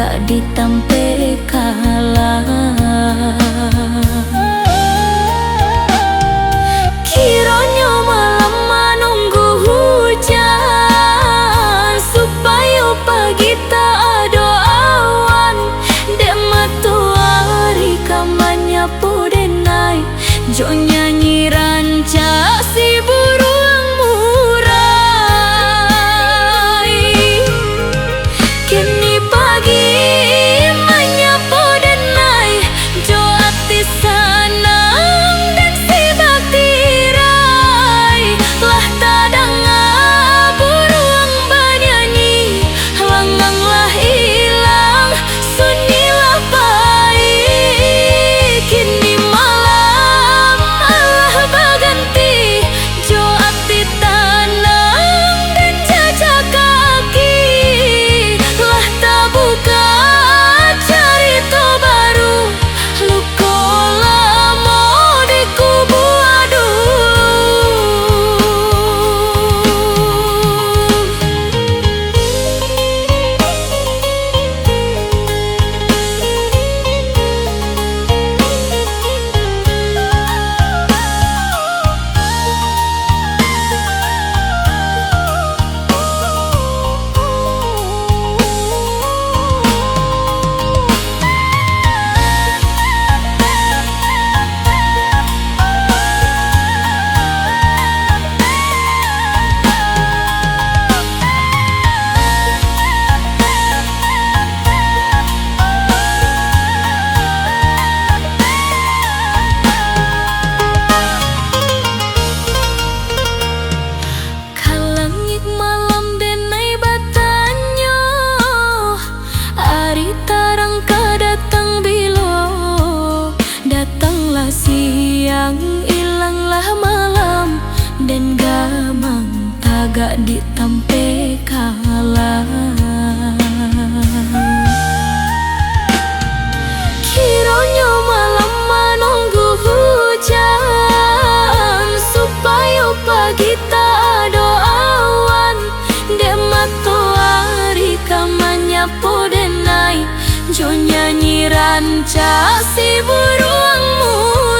tagak ditampe kalah. Kiranya malam menunggu hujan supaya pagi tak ada awan. Dek matuari kamannya pudenai jo nyanyi ranca si burung murai. Kini pagi menyapa denai jo ati sanang dan si bakti rai. Lah tadanga burung bernyanyi langanglah hilang sunilah pai. Kini malam Allah berganti jo ati tanang dan jajak kaki. Lah tak buka cerita baru luka lama di kubu siang ilanglah malam dan gamang tagak ditampe kalah. Kiranya malam menunggu hujan supaya pagi tak ada awan. Dek matuari kamannya pudenai jo nyanyi ranca si burung murai.